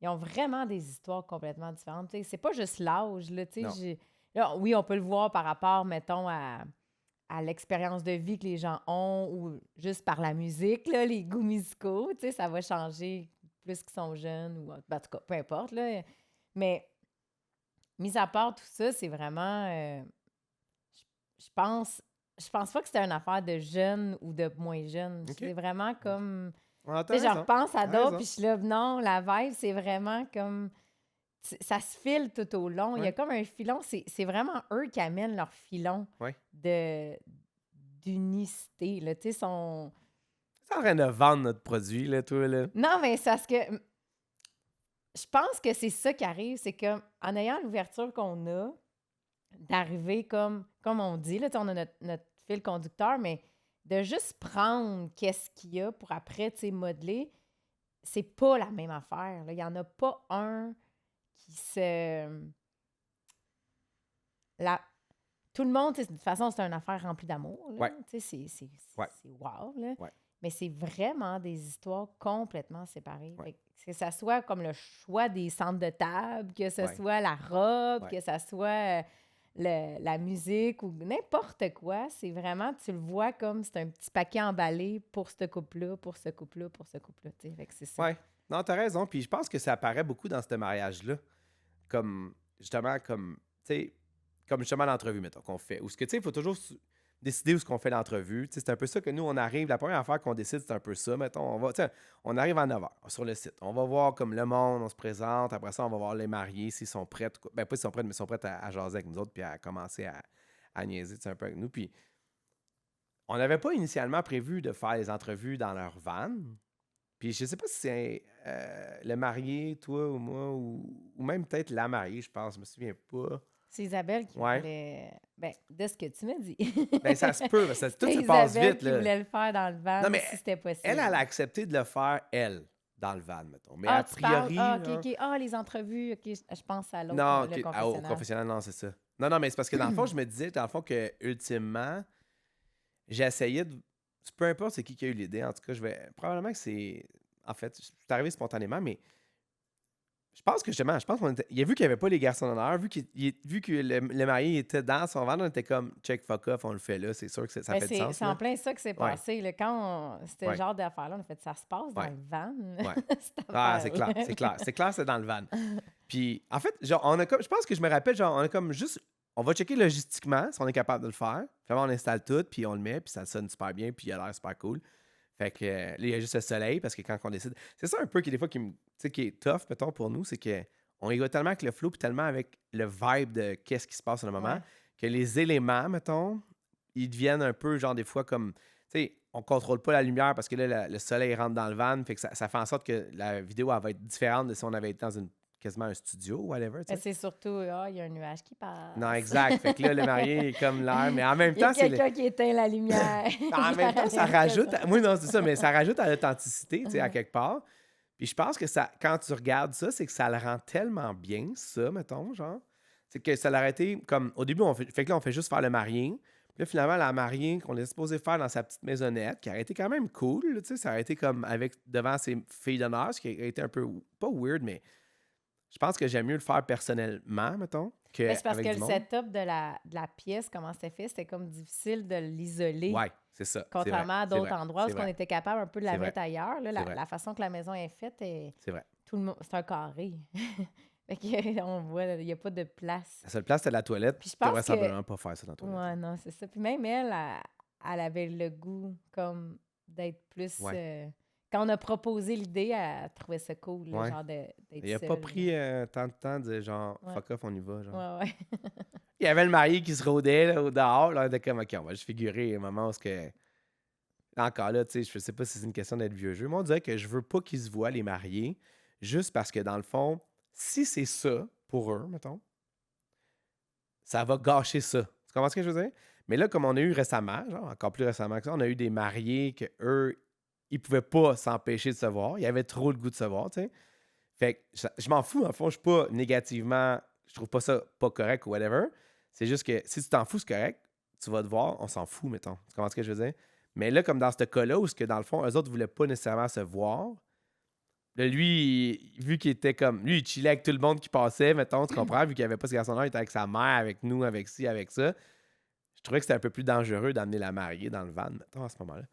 ils ont vraiment des histoires complètement différentes. Tu sais, c'est pas juste l'âge, là, tu Non. sais. Là, oui, on peut le voir par rapport, mettons, à l'expérience de vie que les gens ont ou juste par la musique, là, les goûts musicaux, tu sais, ça va changer plus qu'ils sont jeunes ou... Ben, en tout cas, peu importe, là. Mais, mis à part tout ça, c'est vraiment... je pense pas que c'était une affaire de jeunes ou de moins jeunes. OK. C'est vraiment comme... Ah, Tu sais, je raison. repense à T'as d'autres, raison. puis je suis là, non, la vibe, c'est vraiment comme... Ça se file tout au long. Il y a Ouais. comme un filon. C'est vraiment eux qui amènent leur filon Ouais. d'unicité. Là. Tu sais, son... T'es en train de vendre notre produit, là, toi, là. Non, mais c'est parce que je pense que c'est ça qui arrive. C'est que en ayant l'ouverture qu'on a, d'arriver comme on dit, là, tu sais, on a notre fil conducteur, mais de juste prendre qu'est-ce qu'il y a pour après, tu sais, modeler, c'est pas la même affaire. Là. Il n'y en a pas un qui se... tout le monde, tu sais, de toute façon, c'est une affaire remplie d'amour. Là. Ouais. Tu sais, Ouais. c'est wow. Là. Ouais. Mais c'est vraiment des histoires complètement séparées. Ouais. Fait que ça soit comme le choix des centres de table, que ce Ouais. soit la robe, Ouais. que ce soit la musique ou n'importe quoi. C'est vraiment, tu le vois comme c'est un petit paquet emballé pour ce couple-là, pour ce couple-là, pour ce couple-là. Tu sais, fait que c'est ça. Ouais. Non, t'as raison. Puis je pense que ça apparaît beaucoup dans ce mariage-là. Comme, justement, comme, tu sais, comme justement l'entrevue, mettons, qu'on fait. Ou ce que, tu sais, il faut toujours décider où est-ce qu'on fait l'entrevue. Tu sais, c'est un peu ça que nous, on arrive. La première affaire qu'on décide, c'est un peu ça. Mettons, on arrive à 9h sur le site. On va voir comme le monde, on se présente. Après ça, on va voir les mariés s'ils sont prêts. Ben, pas s'ils sont prêts, mais ils sont prêts à jaser avec nous autres puis à commencer à niaiser, tu sais, un peu avec nous. Puis, on n'avait pas initialement prévu de faire les entrevues dans leur van. Puis je sais pas si c'est le marié, toi ou moi, ou même peut-être la mariée, je pense, je me souviens pas. C'est Isabelle qui Ouais. voulait... Ben, de ce que tu m'as dit. Ben ça se peut, parce que tout C'était se passe Isabelle vite. qui Là. voulait le faire dans le van, Non, mais si c'était possible. Elle a accepté de le faire, elle, dans le van, mettons. Mais Ah, a tu parles... priori... Ah, là, OK. Ah, les entrevues. OK, je pense à l'autre, non, le au confessionnal. confessionnal, non, c'est ça. Non, mais c'est parce que dans le fond, je me disais, dans le fond, que ultimement, j'ai essayé de... Peu importe c'est qui a eu l'idée, en tout cas, je vais... Probablement que c'est... En fait, c'est arrivé spontanément, mais je pense que justement, il a vu qu'il n'y avait pas les garçons d'honneur, vu que le marié était dans son ventre, on était comme check fuck off, on le fait là, c'est sûr que ça Ben, fait du sens. c'est en plein ça que c'est Ouais. passé. Là. Quand c'était le Ouais. genre d'affaire-là, on a fait ça se passe dans Ouais. le van. Ouais. cette Ah, c'est clair, affaire-là. c'est clair. C'est clair, c'est dans le van. Puis, en fait, genre, on a comme, je pense que je me rappelle, genre, on a comme juste, on va checker logistiquement si on est capable de le faire. Finalement, on installe tout, puis on le met, puis ça sonne super bien, puis il a l'air super cool. Fait que là, il y a juste le soleil, parce que quand on décide... C'est ça un peu qui, des fois, qui est tough, mettons, pour nous, c'est que on y va tellement avec le flow, puis tellement avec le vibe de qu'est-ce qui se passe dans le moment, Ouais. que les éléments, mettons, ils deviennent un peu, genre, des fois, comme... Tu sais, on contrôle pas la lumière parce que là, le soleil rentre dans le van, fait que ça fait en sorte que la vidéo, elle va être différente de si on avait été dans quasiment un studio ou whatever, tu Ben, sais. c'est surtout, il y a un nuage qui passe. Non, exact. Fait que là, le marié est comme l'air, mais en même Il y a temps, c'est... quelqu'un qui éteint la lumière. En même temps, ça rajoute... Oui, non, c'est ça, mais ça rajoute à l'authenticité, tu sais, à Mhm. quelque part. Puis je pense que ça, quand tu regardes ça, c'est que ça le rend tellement bien, ça, mettons, genre. C'est que ça l'aurait été comme... Au début, fait que là, on fait juste faire le marié. Puis là, finalement, la mariée qu'on est supposé faire dans sa petite maisonnette, qui aurait été quand même cool, là, tu sais, ça aurait été comme avec devant ses filles d'honneur, ce qui aurait été un peu... Pas weird, mais je pense que j'aime mieux le faire personnellement, mettons, Ben, c'est parce qu'avec que du le monde. setup de la pièce, comment c'était fait, c'était comme difficile de l'isoler. Ouais, c'est ça. Contrairement à d'autres endroits où c'est on vrai. était capable un peu de la C'est vrai. mettre ailleurs. Là, C'est vrai. la façon que la maison est faite, C'est vrai. tout le monde, c'est un carré. Fait que, on voit, il n'y a pas de place. La seule place, c'était la toilette. Puis je Tu pense devrais que- simplement pas faire ça dans la toilette. Ouais, non, c'est ça. Puis même elle avait le goût comme d'être plus... Ouais. quand on a proposé l'idée, elle trouvait ça cool, là, Ouais. genre d'être Il a pas seule, pris tant de temps de dire genre Ouais. fuck off, on y va. Genre. là. Ouais. Il y avait le marié qui se rôdait là, au dehors. Là, on était comme ok, on va juste figurer un moment où ce que. Encore là, tu sais, je sais pas si c'est une question d'être vieux jeu. Moi, on dirait que je veux pas qu'ils se voient les mariés, juste parce que dans le fond, si c'est ça pour eux, mettons, ça va gâcher ça. Tu comprends ce que je veux dire? Mais là, comme on a eu récemment, genre encore plus récemment que ça, on a eu des mariés que eux, ils pouvaient pas s'empêcher de se voir. Ils avaient trop le goût de se voir, tu sais. Fait que je m'en fous, en fond, je suis pas négativement, je trouve pas ça pas correct ou whatever. C'est juste que si tu t'en fous, c'est correct, tu vas te voir, on s'en fout, mettons. Tu comprends ce que je veux dire? Mais là, comme dans ce cas-là, où dans le fond, eux autres voulaient pas nécessairement se voir, là, lui, vu qu'il était comme. Lui, il chillait avec tout le monde qui passait, mettons, tu comprends? Vu qu'il n'y avait pas ce garçon-là, il était avec sa mère, avec nous, avec ci, avec ça. Je trouvais que c'était un peu plus dangereux d'amener la mariée dans le van, mettons, à ce moment-là.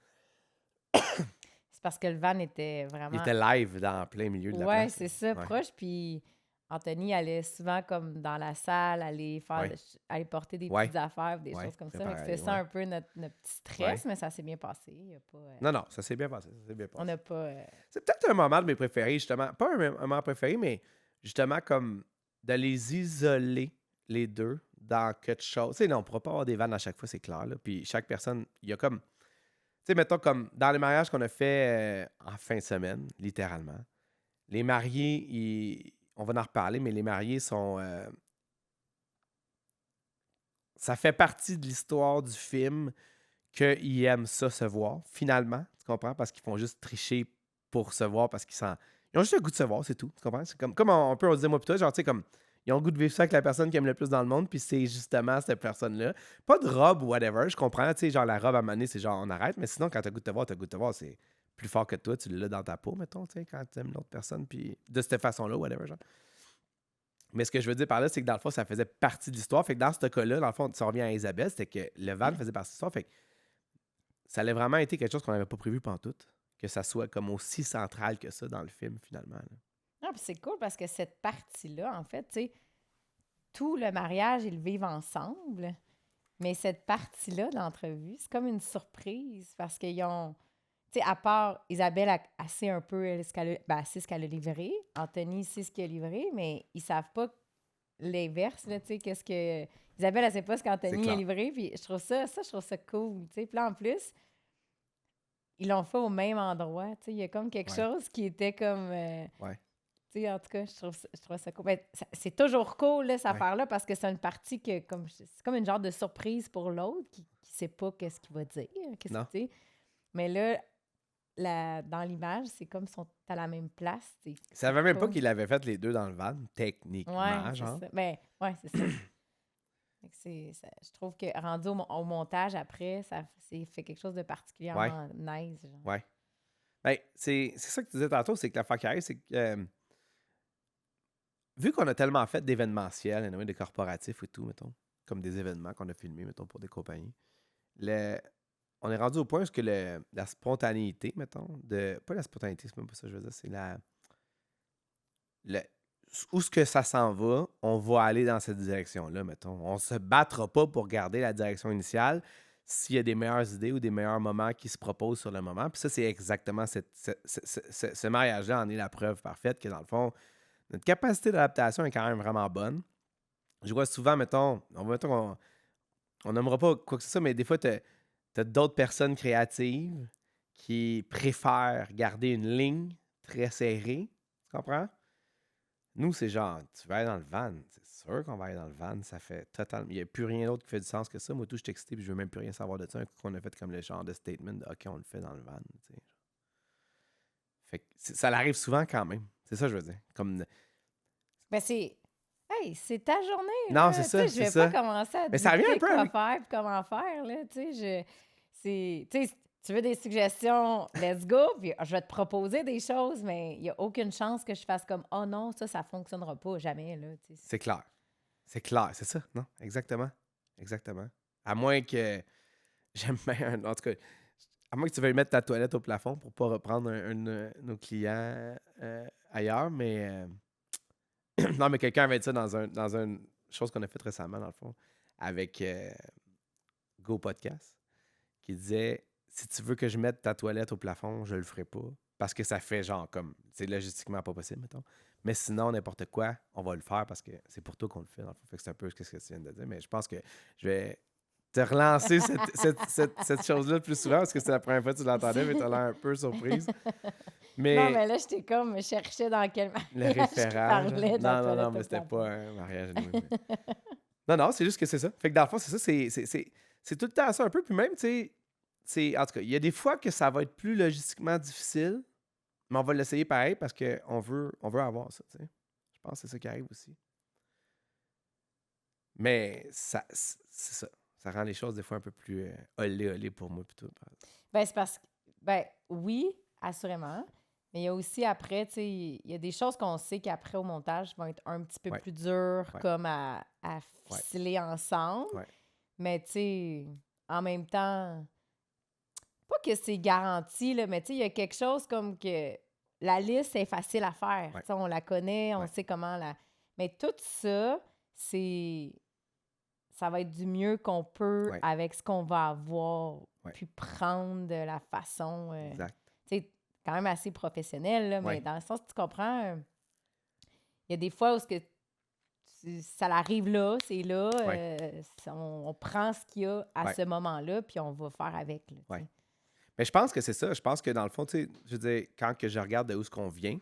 C'est parce que le van était vraiment... Il était live dans plein milieu de la Ouais, place. c'est ça, Ouais. proche. Puis Anthony allait souvent comme dans la salle, aller faire, Ouais. aller porter des Ouais. petites affaires, des Ouais, choses comme ça. préparer, Fait que c'était ça ouais. un peu notre petit stress, mais ça s'est bien passé. Il y a pas, Non, ça s'est bien passé. Ça s'est bien passé. on n'a pas... C'est peut-être un moment de mes préférés, justement. Pas un moment préféré, mais justement comme de les isoler, les deux, dans quelque chose. Tu sais, non, on ne pourra pas avoir des vannes à chaque fois, c'est clair. Là. Puis chaque personne, il y a comme... Tu sais, mettons comme dans les mariages qu'on a fait en fin de semaine, littéralement, les mariés, on va en reparler, mais les mariés sont... ça fait partie de l'histoire du film qu'ils aiment ça se voir, finalement. Tu comprends? Parce qu'ils font juste tricher pour se voir, parce qu'ils ont juste le goût de se voir, c'est tout. Tu comprends? C'est comme on peut on disait moi plutôt, genre, tu sais, comme ils ont le goût de vivre ça avec la personne qu'ils aiment le plus dans le monde, puis c'est justement cette personne-là. Pas de robe ou whatever, je comprends, tu sais, genre la robe à un moment donné, c'est genre on arrête, mais sinon, quand t'as le goût de te voir, t'as le goût de te voir, c'est plus fort que toi, tu l'as dans ta peau, mettons, tu sais, quand t'aimes l'autre personne, puis de cette façon-là, whatever, genre. Mais ce que je veux dire par là, c'est que dans le fond, ça faisait partie de l'histoire. Fait que dans ce cas-là, dans le fond, ça revient à Isabelle, c'était que le van faisait partie de l'histoire. Fait que ça allait vraiment été quelque chose qu'on n'avait pas prévu pantoute. Que ça soit comme aussi central que ça dans le film, finalement. Là. Non, puis c'est cool parce que cette partie-là, en fait, tu sais, tout le mariage, ils le vivent ensemble. Mais cette partie-là de l'entrevue, c'est comme une surprise parce qu'ils ont. Tu sais, à part Isabelle, elle sait un peu elle sait ce qu'elle a livré. Anthony sait ce qu'il a livré, mais ils savent pas l'inverse, là, tu sais, qu'est-ce que. Isabelle, elle sait pas ce C'est qu'Anthony a clair. livré, puis je trouve ça cool, tu sais. Puis là, en plus, ils l'ont fait au même endroit, tu sais. Il y a comme quelque Ouais. chose qui était comme. Ouais. Tu sais, en tout cas, je trouve ça cool. Ben, c'est toujours cool, là, cette Ouais. affaire-là, parce que c'est une partie que, c'est comme une genre de surprise pour l'autre qui sait pas qu'est-ce qu'il va dire, qu'est-ce Non. que, tu sais. Mais là, dans l'image, c'est comme ils sont à la même place, tu sais. Il C'est savait même pas cool. qu'il avait fait les deux dans le van, Ouais, techniquement, c'est genre. ça. Ben, ouais, c'est ça. Fait que je trouve que rendu au montage après, c'est fait quelque chose de Ouais. particulièrement nice, genre. Ouais. Ben, c'est ça que tu disais tantôt, c'est que l'affaire qui arrive, c'est que vu qu'on a tellement fait d'événementiels, anyway, des corporatifs et tout, mettons, comme des événements qu'on a filmés, mettons, pour des compagnies, on est rendu au point où la spontanéité, mettons, pas la spontanéité, c'est même pas ça que je veux dire, c'est le- où ce que ça s'en va, on va aller dans cette direction-là, mettons. On se battra pas pour garder la direction initiale s'il y a des meilleures idées ou des meilleurs moments qui se proposent sur le moment. Puis ça, c'est exactement ce mariage-là en est la preuve parfaite que, dans le fond, notre capacité d'adaptation est quand même vraiment bonne. Je vois souvent, mettons on nommera pas quoi que ce soit, mais des fois, tu as d'autres personnes créatives qui préfèrent garder une ligne très serrée. Tu comprends? Nous, c'est genre, tu vas aller dans le van. C'est sûr qu'on va aller dans le van. Ça fait totalement. Il n'y a plus rien d'autre qui fait du sens que ça. Moi, tout, je suis excité et je veux même plus rien savoir de ça. Un coup qu'on a fait comme le genre de statement de OK, on le fait dans le van. Tu sais. Fait que ça l'arrive souvent quand même. C'est ça que je veux dire. Comme... Ben, c'est. Hey, c'est ta journée, Non, c'est là. Tu sais, ça, je c'est vais pas ça. commencer à te Mais ça revient un dicter peu quoi avec. faire et comment faire, là. Tu sais, tu sais, tu veux des suggestions, let's go. Puis je vais te proposer des choses, mais il n'y a aucune chance que je fasse comme, oh non, ça fonctionnera pas, jamais, là. Tu sais. C'est clair. C'est clair, c'est ça. Non, exactement. Exactement. À moins que. J'aime bien. En tout cas, à moins que tu veuilles mettre ta toilette au plafond pour pas reprendre nos clients ailleurs, mais. Non, mais quelqu'un avait dit ça dans une chose qu'on a faite récemment, dans le fond, avec Go Podcast, qui disait si tu veux que je mette ta toilette au plafond, je le ferai pas. Parce que ça fait genre comme. C'est logistiquement pas possible, mettons. Mais sinon, n'importe quoi, on va le faire parce que c'est pour toi qu'on le fait, dans le fond. Fait que c'est un peu ce que tu viens de dire. Mais je pense que je vais te relancer cette chose-là plus souvent parce que c'est la première fois que tu l'entendais, mais tu as l'air un peu surprise. Non, Mais mais là, j'étais comme, je cherchais dans quel le mariage qui référent, là. parlait de la Non, non, non, toilette mais au c'était plafond. pas un mariage. Non, non, c'est juste que c'est ça. Fait que dans le fond, c'est ça, c'est tout le temps ça un peu. Puis même, tu sais, en tout cas, il y a des fois que ça va être plus logistiquement difficile, mais on va l'essayer pareil parce qu'on veut avoir ça, tu sais. Je pense que c'est ça qui arrive aussi. Mais c'est ça. Ça rend les choses des fois un peu plus olé pour moi plutôt. Ben, c'est parce que, ben, oui, assurément. Mais il y a aussi après, tu sais, il y a des choses qu'on sait qu'après au montage vont être un petit peu Ouais. plus dures Ouais. comme à ficeler ensemble. Ouais. Mais tu sais, en même temps, pas que c'est garanti, là, mais tu sais, il y a quelque chose comme que la liste est facile à faire. Ouais. Tu sais, on la connaît, on Ouais. sait comment la. Mais tout ça, ça va être du mieux qu'on peut Ouais. avec ce qu'on va avoir Ouais. pu prendre de la façon, Exact. tu sais, quand même assez professionnelle, là, mais Ouais. dans le sens, tu comprends, il y a des fois où ça arrive là, c'est là, Ouais. on prend ce qu'il y a à Ouais. ce moment-là, puis on va faire avec. Là, tu Ouais. sais. Mais je pense que c'est ça. Je pense que dans le fond, tu sais, je veux dire, quand que je regarde de où est-ce qu'on vient,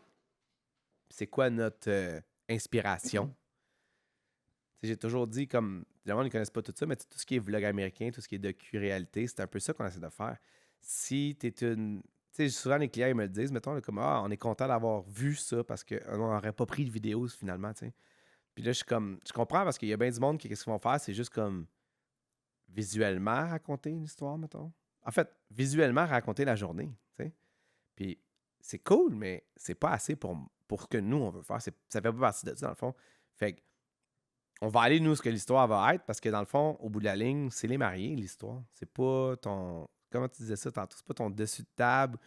c'est quoi notre inspiration. Tu sais, j'ai toujours dit, comme, évidemment, ils ne connaissent pas tout ça, mais tout ce qui est vlog américain, tout ce qui est docu-réalité, c'est un peu ça qu'on essaie de faire. Si tu es une. Tu sais, souvent, les clients, ils me le disent, mettons, là, comme, ah, on est content d'avoir vu ça parce qu'on n'aurait pas pris de vidéo finalement, tu sais. Puis là, je suis comme, je comprends parce qu'il y a bien du monde qui, qu'est-ce qu'ils vont faire, c'est juste comme visuellement raconter une histoire, mettons. En fait, visuellement raconter la journée, tu sais. Puis c'est cool, mais c'est pas assez pour ce que nous, on veut faire. Ça fait pas partie de ça, dans le fond. Fait que on va aller, nous, ce que l'histoire va être, parce que dans le fond, au bout de la ligne, c'est les mariés, l'histoire. C'est pas ton. Comment tu disais ça tantôt? C'est pas ton dessus de table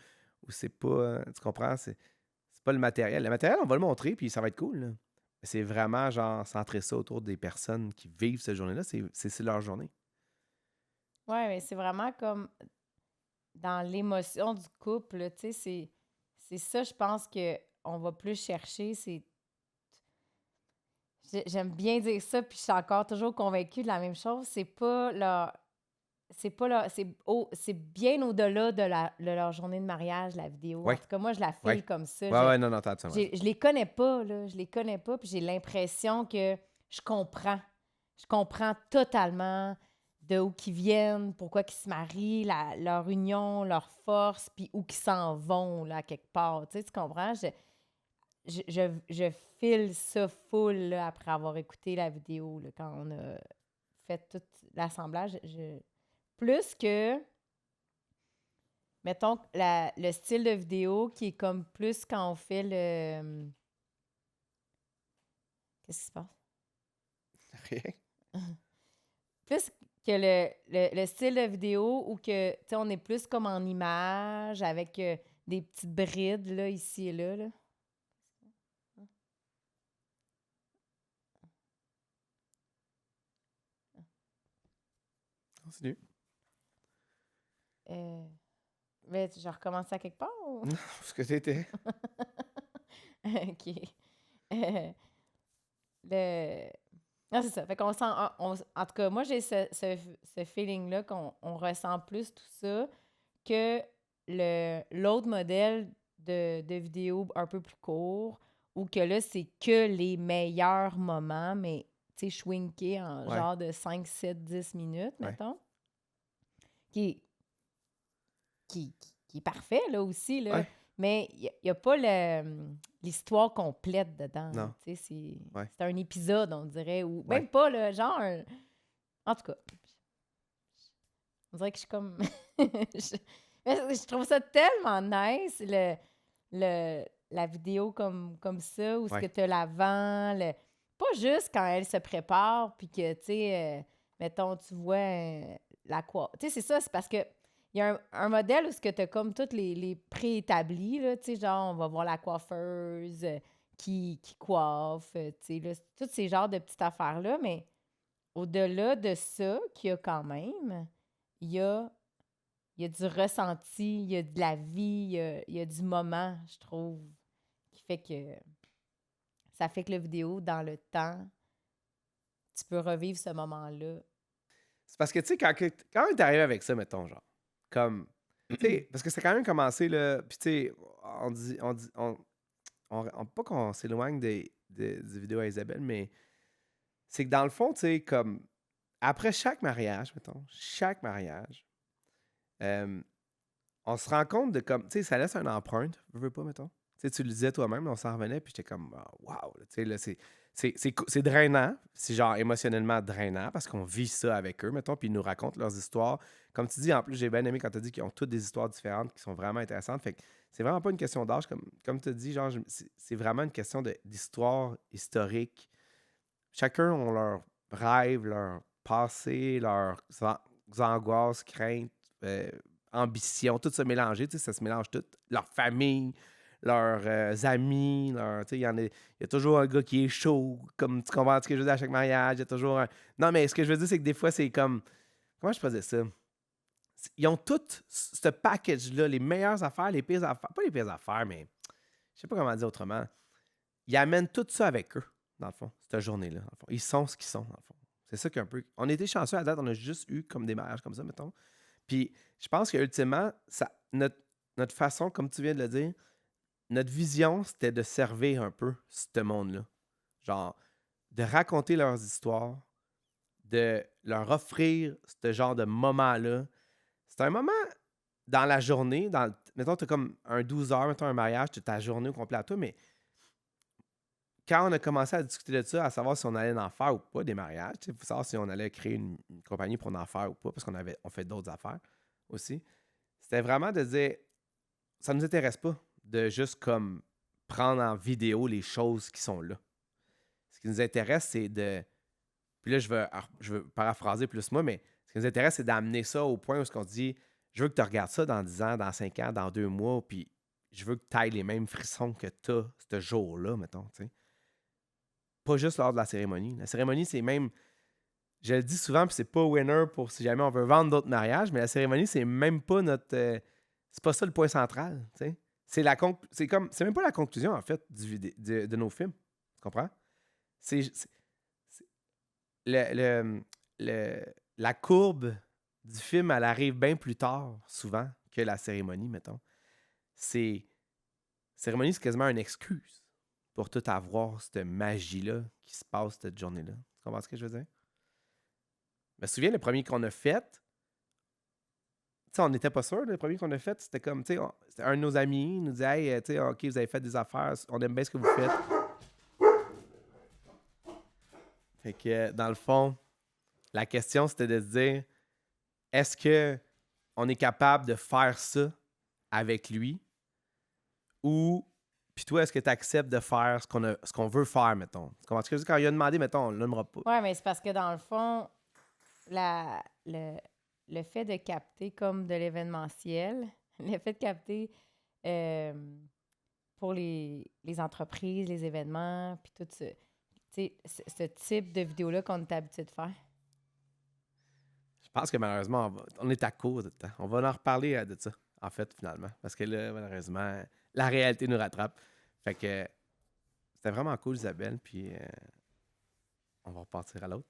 ou c'est pas. Tu comprends? C'est pas le matériel. Le matériel, on va le montrer, puis ça va être cool, là. Mais c'est vraiment, genre, centrer ça autour des personnes qui vivent cette journée-là. C'est leur journée. Ouais, mais c'est vraiment comme dans l'émotion du couple, là, tu sais, c'est ça, je pense que on va plus chercher, c'est j'aime bien dire ça, puis je suis encore toujours convaincue de la même chose, c'est pas leur c'est bien au-delà de leur journée de mariage, la vidéo. En Ouais, tout cas, moi, je la ouais. file comme ça. Ouais, ouais, non, non, t'as raison. Je les connais pas, là, je les connais pas, puis j'ai l'impression que je comprends. Je comprends totalement de où qu'ils viennent, pourquoi qu'ils se marient, leur union, leur force, puis où qu'ils s'en vont, là, quelque part. Tu sais, tu comprends? Je file ça full, là, après avoir écouté la vidéo, là, quand on a fait tout l'assemblage. Plus que, mettons, le style de vidéo qui est comme plus quand on fait le... Qu'est-ce qui se passe? Rien. Plus que le style de vidéo où que, tu sais, on est plus comme en image avec des petites brides, là, ici et là, là. Continue. Mais je recommence à quelque part ou? Non, ce que t'étais. OK. le... Non, c'est ça. Fait qu'on sent... en tout cas, moi, j'ai ce feeling-là qu'on ressent plus tout ça que l'autre modèle de vidéo un peu plus court où que là, c'est que les meilleurs moments, mais, tu sais, shrinké en Ouais. genre de 5, 7, 10 minutes, Ouais. mettons. Qui est parfait, là, aussi, là. Ouais. Mais il n'y a pas l'histoire complète dedans. Non. Tu sais, Ouais. c'est un épisode, on dirait, ou Ouais. même pas, là, genre... En tout cas, on dirait que je suis comme... je trouve ça tellement nice, la vidéo comme ça, où ce que Ouais. tu as l'avant, pas juste quand elle se prépare, puis que, tu sais, mettons, tu vois la quoi. Tu sais, c'est ça, c'est parce que il y a un modèle où ce que tu as comme toutes les préétablis, là, tu sais, genre, on va voir la coiffeuse qui coiffe, tu sais, là, tous ces genres de petites affaires-là, mais au-delà de ça, qu'il y a quand même, il y a du ressenti, il y a de la vie, il y a du moment, je trouve, qui fait que ça fait que la vidéo, dans le temps, tu peux revivre ce moment-là. C'est parce que, tu sais, quand on est arrivé avec ça, mettons, genre, comme, tu sais, parce que c'est quand même commencé, là, puis, tu sais, pas qu'on s'éloigne des vidéos à Isabelle, mais c'est que dans le fond, tu sais, comme, après chaque mariage, mettons, euh, on se rend compte de comme, tu sais, ça laisse une empreinte, veux pas, mettons. Tu sais, tu le disais toi-même, on s'en revenait, puis j'étais comme, wow, tu sais, là, c'est drainant, c'est genre émotionnellement drainant, parce qu'on vit ça avec eux, mettons, puis ils nous racontent leurs histoires. Comme tu dis, en plus, j'ai bien aimé quand tu as dit qu'ils ont toutes des histoires différentes qui sont vraiment intéressantes. Fait que c'est vraiment pas une question d'âge, comme tu as dit, genre, c'est vraiment une question d'histoire historique. Chacun a leur rêve, leur passé, leurs angoisses, craintes, ambitions, tout se mélanger, tu sais, ça se mélange tout. Leur famille, leurs amis, tu sais, il y a toujours un gars qui est chaud, comme tu comprends ce que je veux dire à chaque mariage, il y a toujours un... Non, mais ce que je veux dire, c'est que des fois, c'est comme... Comment je faisais ça? Ils ont tout ce package-là, les meilleures affaires, les pires affaires. Pas les pires affaires, mais je sais pas comment dire autrement. Ils amènent tout ça avec eux, dans le fond, cette journée-là. Dans le fond. Ils sont ce qu'ils sont, dans le fond. C'est ça qu'un peu. On était chanceux à date, on a juste eu comme des mariages comme ça, mettons. Puis je pense qu'ultimement, notre façon, comme tu viens de le dire, notre vision, c'était de servir un peu ce monde-là. Genre, de raconter leurs histoires, de leur offrir ce genre de moment-là. C'est un moment dans la journée, mettons, tu as comme un 12 heures, mettons un mariage, tu as ta journée au complet à toi, mais quand on a commencé à discuter de ça, à savoir si on allait en faire ou pas des mariages, il faut savoir si on allait créer une compagnie pour en faire ou pas, parce on fait d'autres affaires aussi. C'était vraiment de dire, ça nous intéresse pas de juste comme prendre en vidéo les choses qui sont là. Ce qui nous intéresse, c'est de... Puis là, je veux paraphraser plus moi, mais ce qui nous intéresse, c'est d'amener ça au point où on se dit, je veux que tu regardes ça dans 10 ans, dans 5 ans, dans 2 mois, puis je veux que tu ailles les mêmes frissons que tu as ce jour-là, mettons, tu sais. Pas juste lors de la cérémonie. La cérémonie, c'est même... Je le dis souvent, puis c'est pas winner pour si jamais on veut vendre d'autres mariages, mais la cérémonie, c'est même pas notre... c'est pas ça le point central, tu sais. C'est même pas la conclusion, en fait, de nos films. Tu comprends? C'est la courbe du film, elle arrive bien plus tard, souvent, que la cérémonie, mettons. Cérémonie, c'est quasiment une excuse pour tout avoir cette magie-là qui se passe cette journée-là. Tu comprends ce que je veux dire? Je me souviens, le premier qu'on a fait, tu sais, on n'était pas sûr. Le premier qu'on a fait, c'était comme, tu sais, c'était un de nos amis, il nous disait, hey, tu sais, OK, vous avez fait des affaires, on aime bien ce que vous faites. Fait que, dans le fond, la question, c'était de se dire, est-ce qu'on est capable de faire ça avec lui? Ou, puis toi, est-ce que tu acceptes de faire ce qu'on veut faire, mettons? Comment tu dis, quand il a demandé, mettons, on ne l'aimera pas. Ouais, mais c'est parce que dans le fond, le fait de capter comme de l'événementiel, le fait de capter pour les entreprises, les événements, puis tout ça, tu sais, ce type de vidéo-là qu'on est habitué de faire. Je pense que malheureusement, on est à court de temps. On va en reparler de ça, en fait, finalement. Parce que là, malheureusement, la réalité nous rattrape. Fait que c'était vraiment cool, Isabelle. Puis on va repartir à l'autre.